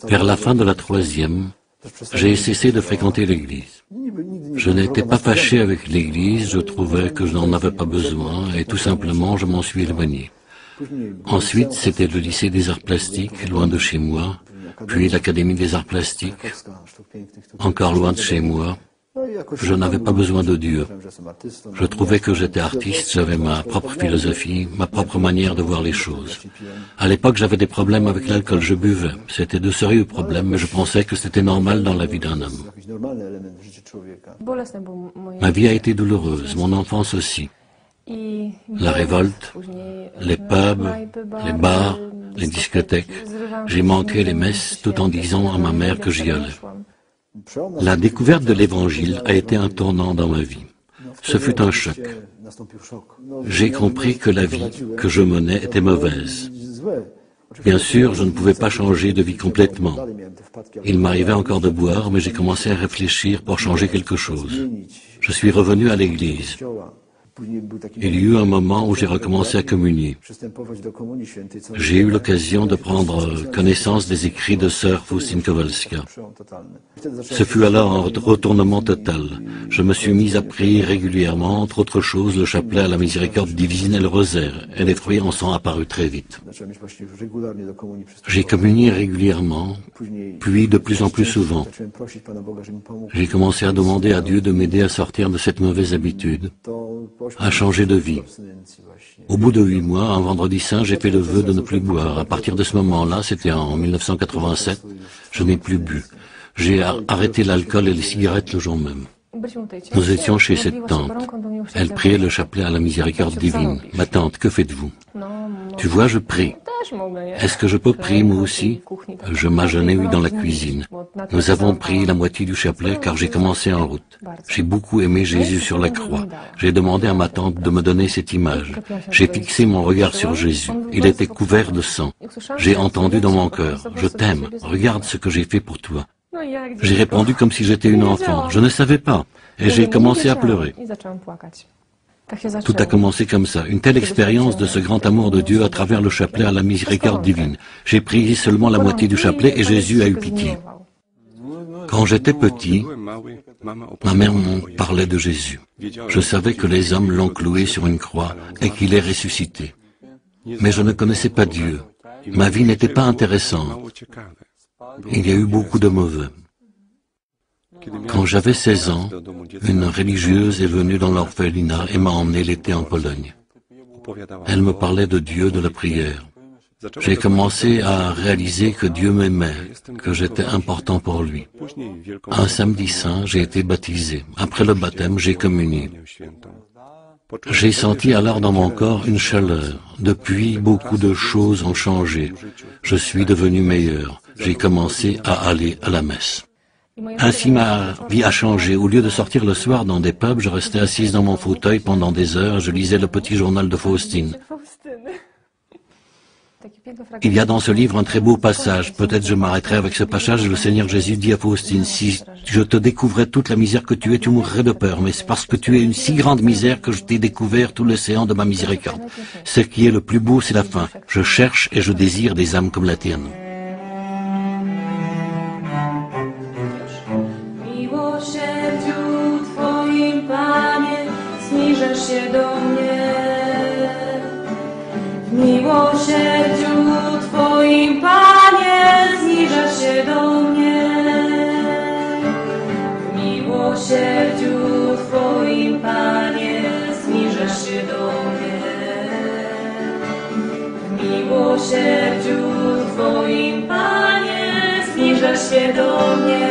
Vers la fin de la troisième, j'ai cessé de fréquenter l'église. Je n'étais pas fâché avec l'église, je trouvais que je n'en avais pas besoin et tout simplement je m'en suis éloigné. Ensuite, c'était le lycée des arts plastiques, loin de chez moi, puis l'académie des arts plastiques, encore loin de chez moi. Je n'avais pas besoin de Dieu. Je trouvais que j'étais artiste, j'avais ma propre philosophie, ma propre manière de voir les choses. À l'époque, j'avais des problèmes avec l'alcool, je buvais. C'était de sérieux problèmes, mais je pensais que c'était normal dans la vie d'un homme. Ma vie a été douloureuse, mon enfance aussi. La révolte, les pubs, les bars, les discothèques. J'ai manqué les messes tout en disant à ma mère que j'y allais. La découverte de l'Évangile a été un tournant dans ma vie. Ce fut un choc. J'ai compris que la vie que je menais était mauvaise. Bien sûr, je ne pouvais pas changer de vie complètement. Il m'arrivait encore de boire, mais j'ai commencé à réfléchir pour changer quelque chose. Je suis revenu à l'église. Il y a eu un moment où j'ai recommencé à communier. J'ai eu l'occasion de prendre connaissance des écrits de sœur Faustine Kowalska. Ce fut alors un retournement total. Je me suis mis à prier régulièrement, entre autres choses, le chapelet à la miséricorde divine et le rosaire, et les fruits en sont apparus très vite. J'ai communié régulièrement, puis de plus en plus souvent. J'ai commencé à demander à Dieu de m'aider à sortir de cette mauvaise habitude, à changer de vie. Au bout de 8 mois, un vendredi saint, j'ai fait le vœu de ne plus boire. À partir de ce moment-là, c'était en 1987, je n'ai plus bu. J'ai arrêté l'alcool et les cigarettes le jour même. Nous étions chez cette tante. Elle priait le chapelet à la miséricorde divine. Ma tante, que faites-vous? Tu vois, je prie. Est-ce que je peux prier moi aussi? Je m'agenouille dans la cuisine. Nous avons pris la moitié du chapelet car j'ai commencé en route. J'ai beaucoup aimé Jésus sur la croix. J'ai demandé à ma tante de me donner cette image. J'ai fixé mon regard sur Jésus. Il était couvert de sang. J'ai entendu dans mon cœur, je t'aime, regarde ce que j'ai fait pour toi. J'ai répondu comme si j'étais une enfant. Je ne savais pas. Et j'ai commencé à pleurer. Tout a commencé comme ça, une telle expérience de ce grand amour de Dieu à travers le chapelet à la miséricorde divine. J'ai prié seulement la moitié du chapelet et Jésus a eu pitié. Quand j'étais petit, ma mère m'en parlait de Jésus. Je savais que les hommes l'ont cloué sur une croix et qu'il est ressuscité. Mais je ne connaissais pas Dieu. Ma vie n'était pas intéressante. Il y a eu beaucoup de mauvais. Quand j'avais 16 ans, une religieuse est venue dans l'orphelinat et m'a emmené l'été en Pologne. Elle me parlait de Dieu, de la prière. J'ai commencé à réaliser que Dieu m'aimait, que j'étais important pour lui. Un samedi saint, j'ai été baptisé. Après le baptême, j'ai communié. J'ai senti alors dans mon corps une chaleur. Depuis, beaucoup de choses ont changé. Je suis devenu meilleur. J'ai commencé à aller à la messe. Ainsi, ma vie a changé. Au lieu de sortir le soir dans des pubs, je restais assise dans mon fauteuil pendant des heures. Je lisais le petit journal de Faustine. Il y a dans ce livre un très beau passage. Peut-être je m'arrêterai avec ce passage. Le Seigneur Jésus dit à Faustine, si je te découvrais toute la misère que tu es, tu mourrais de peur. Mais c'est parce que tu es une si grande misère que je t'ai découvert tout l'océan de ma miséricorde. Ce qui est le plus beau, c'est la fin. Je cherche et je désire des âmes comme la tienne. W miłosierdziu Twoim, Panie, zniżasz się do mnie. W miłosierdziu Twoim, Panie, zniżasz się do mnie. W miłosierdziu Twoim, Panie, zniżasz się do mnie.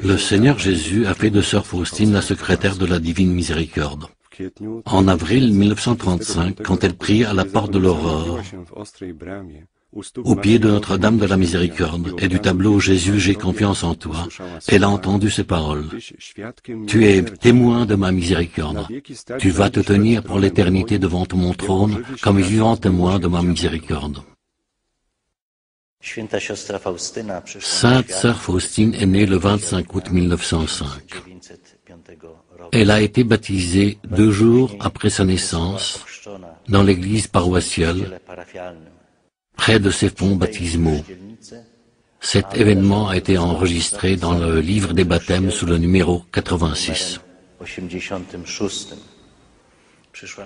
Le Seigneur Jésus a fait de sœur Faustine la secrétaire de la Divine Miséricorde. En avril 1935, quand elle priait à la porte de l'Aurore, au pied de Notre-Dame de la Miséricorde et du tableau Jésus, j'ai confiance en toi, elle a entendu ces paroles. Tu es témoin de ma miséricorde. Tu vas te tenir pour l'éternité devant mon trône comme vivant témoin de ma miséricorde. Sainte Sœur Faustine est née le 25 août 1905. Elle a été baptisée 2 jours après sa naissance dans l'église paroissiale, près de ses fonts baptismaux. Cet événement a été enregistré dans le livre des baptêmes sous le numéro 86.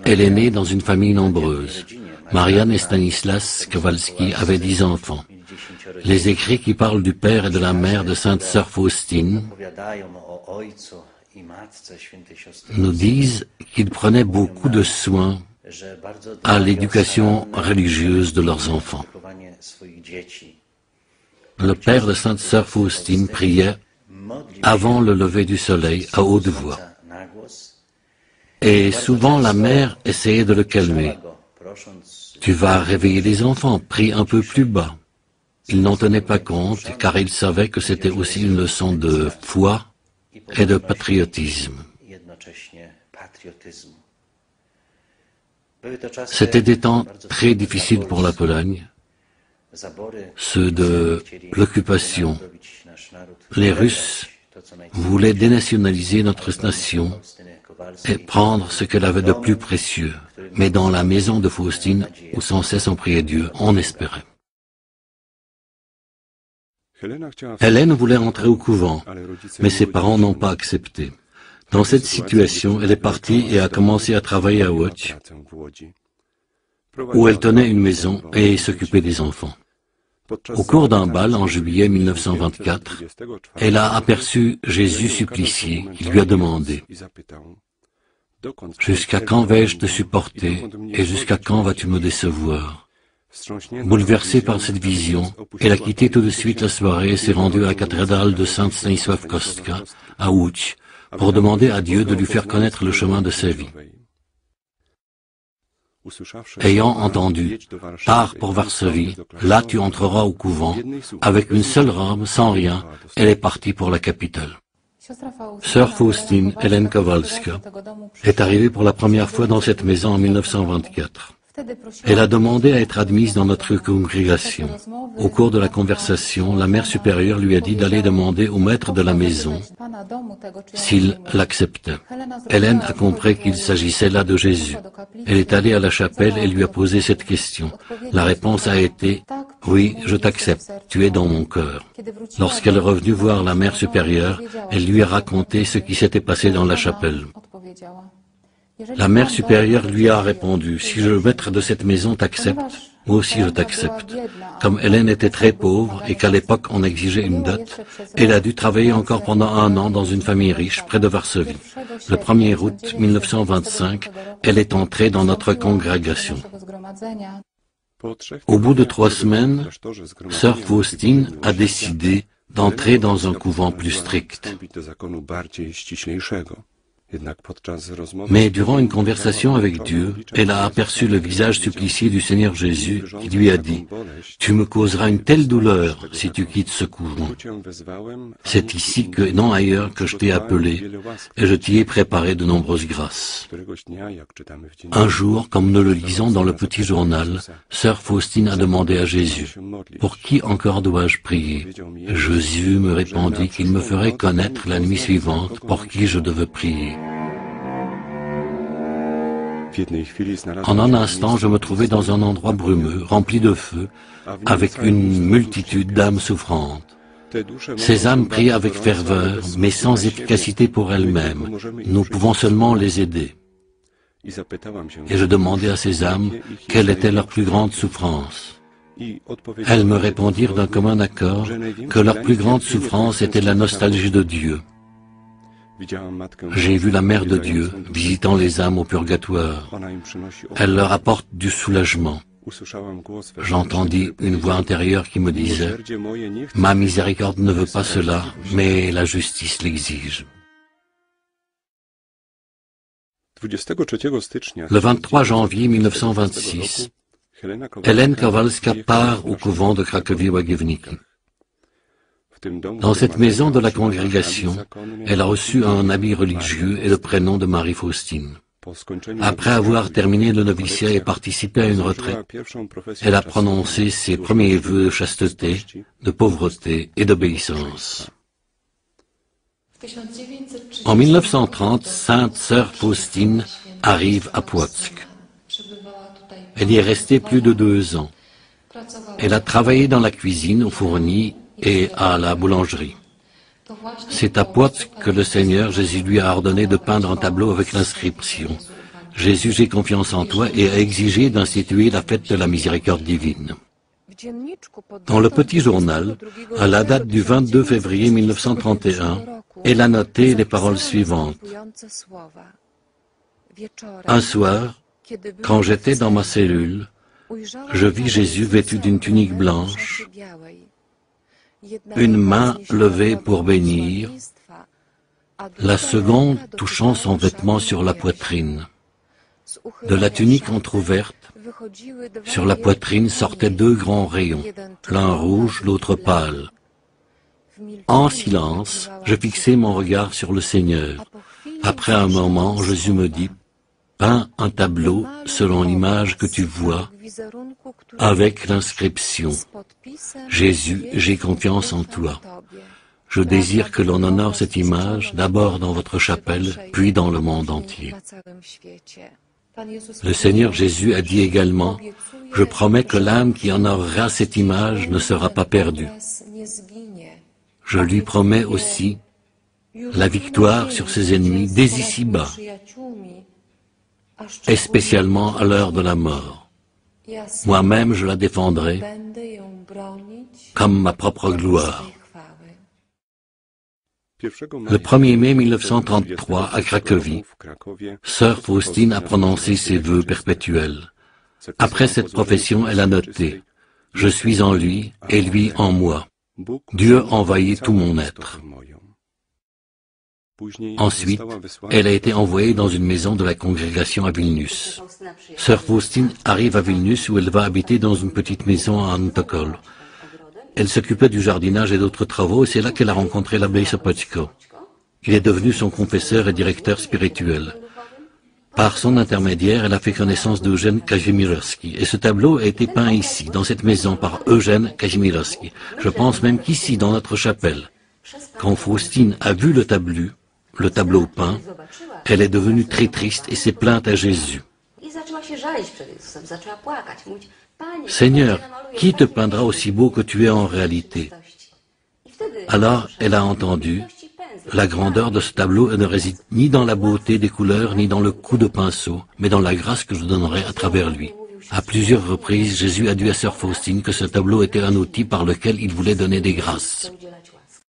Elle est née dans une famille nombreuse. Marianne et Stanislas Kowalski avaient 10 enfants. Les écrits qui parlent du père et de la mère de Sainte Sœur Faustine nous disent qu'ils prenaient beaucoup de soin à l'éducation religieuse de leurs enfants. Le père de Sainte Sœur Faustine priait avant le lever du soleil à haute voix. Et souvent la mère essayait de le calmer. « Tu vas réveiller les enfants, prie un peu plus bas. » Il n'en tenait pas compte car il savait que c'était aussi une leçon de foi et de patriotisme. C'était des temps très difficiles pour la Pologne, ceux de l'occupation. Les Russes voulaient dénationaliser notre nation et prendre ce qu'elle avait de plus précieux. Mais dans la maison de Faustine, où sans cesse on priait Dieu, on espérait. Hélène voulait entrer au couvent, mais ses parents n'ont pas accepté. Dans cette situation, elle est partie et a commencé à travailler à Łódź, où elle tenait une maison et s'occupait des enfants. Au cours d'un bal en juillet 1924, elle a aperçu Jésus supplicié qui lui a demandé « Jusqu'à quand vais-je te supporter et jusqu'à quand vas-tu me décevoir ?» Bouleversée par cette vision, elle a quitté tout de suite la soirée et s'est rendue à la cathédrale de Saint Stanisław Kostka, à Łódź, pour demander à Dieu de lui faire connaître le chemin de sa vie. Ayant entendu « Pars pour Varsovie, là tu entreras au couvent », avec une seule robe, sans rien, elle est partie pour la capitale. Sœur Faustine Hélène Kowalska est arrivée pour la première fois dans cette maison en 1924. Elle a demandé à être admise dans notre congrégation. Au cours de la conversation, la mère supérieure lui a dit d'aller demander au maître de la maison s'il l'acceptait. Hélène a compris qu'il s'agissait là de Jésus. Elle est allée à la chapelle et lui a posé cette question. La réponse a été « Oui, je t'accepte, tu es dans mon cœur ». Lorsqu'elle est revenue voir la mère supérieure, elle lui a raconté ce qui s'était passé dans la chapelle. La mère supérieure lui a répondu, « Si le maître de cette maison t'accepte, moi aussi je t'accepte. » Comme Hélène était très pauvre et qu'à l'époque on exigeait une dot, elle a dû travailler encore pendant 1 an dans une famille riche près de Varsovie. Le 1er août 1925, elle est entrée dans notre congrégation. Au bout de 3 semaines, Sœur Faustine a décidé d'entrer dans un couvent plus strict. Mais durant une conversation avec Dieu, elle a aperçu le visage supplicié du Seigneur Jésus qui lui a dit « Tu me causeras une telle douleur si tu quittes ce couvent. C'est ici que, non ailleurs, que je t'ai appelé et je t'y ai préparé de nombreuses grâces. » Un jour, comme nous le lisons dans le petit journal, Sœur Faustine a demandé à Jésus « Pour qui encore dois-je prier ?» Jésus me répondit qu'il me ferait connaître la nuit suivante pour qui je devais prier. En un instant, je me trouvais dans un endroit brumeux, rempli de feu, avec une multitude d'âmes souffrantes. Ces âmes priaient avec ferveur, mais sans efficacité pour elles-mêmes. Nous pouvons seulement les aider. Et je demandais à ces âmes quelle était leur plus grande souffrance. Elles me répondirent d'un commun accord que leur plus grande souffrance était la nostalgie de Dieu. J'ai vu la Mère de Dieu visitant les âmes au purgatoire. Elle leur apporte du soulagement. J'entendis une voix intérieure qui me disait « Ma miséricorde ne veut pas cela, mais la justice l'exige. » Le 23 janvier 1926, Hélène Kowalska part au couvent de Cracovie-Łagiewnicki. Dans cette maison de la congrégation, elle a reçu un habit religieux et le prénom de Marie Faustine. Après avoir terminé le noviciat et participé à une retraite, elle a prononcé ses premiers vœux de chasteté, de pauvreté et d'obéissance. En 1930, Sainte Sœur Faustine arrive à Płock. Elle y est restée plus de 2 ans. Elle a travaillé dans la cuisine, au fourni et à la boulangerie. C'est à Płock que le Seigneur Jésus lui a ordonné de peindre un tableau avec l'inscription « Jésus, j'ai confiance en toi » et a exigé d'instituer la fête de la miséricorde divine. Dans le petit journal, à la date du 22 février 1931, elle a noté les paroles suivantes. Un soir, quand j'étais dans ma cellule, je vis Jésus vêtu d'une tunique blanche, une main levée pour bénir, la seconde touchant son vêtement sur la poitrine. De la tunique entr'ouverte, sur la poitrine sortaient 2 grands rayons, l'un rouge, l'autre pâle. En silence, je fixai mon regard sur le Seigneur. Après un moment, Jésus me dit, « Peins un tableau selon l'image que tu vois, avec l'inscription « Jésus, j'ai confiance en toi ». Je désire que l'on honore cette image d'abord dans votre chapelle, puis dans le monde entier. Le Seigneur Jésus a dit également, « Je promets que l'âme qui honorera cette image ne sera pas perdue. » Je lui promets aussi la victoire sur ses ennemis dès ici-bas, et spécialement à l'heure de la mort. Moi-même, je la défendrai comme ma propre gloire. Le 1er mai 1933, à Cracovie, Sœur Faustine a prononcé ses vœux perpétuels. Après cette profession, elle a noté « Je suis en lui et lui en moi. Dieu envahit tout mon être. » Ensuite, elle a été envoyée dans une maison de la congrégation à Vilnius. Sœur Faustine arrive à Vilnius où elle va habiter dans une petite maison à Antokol. Elle s'occupait du jardinage et d'autres travaux et c'est là qu'elle a rencontré l'abbé Sopocko. Il est devenu son confesseur et directeur spirituel. Par son intermédiaire, elle a fait connaissance d'Eugène Kazimierowski. Et ce tableau a été peint ici, dans cette maison, par Eugène Kazimierowski. Je pense même qu'ici, dans notre chapelle. Quand Faustine a vu le tableau peint, elle est devenue très triste et s'est plainte à Jésus. « Seigneur, qui te peindra aussi beau que tu es en réalité ?» Alors elle a entendu, la grandeur de ce tableau ne réside ni dans la beauté des couleurs, ni dans le coup de pinceau, mais dans la grâce que je donnerai à travers lui. À plusieurs reprises, Jésus a dit à Sœur Faustine que ce tableau était un outil par lequel il voulait donner des grâces.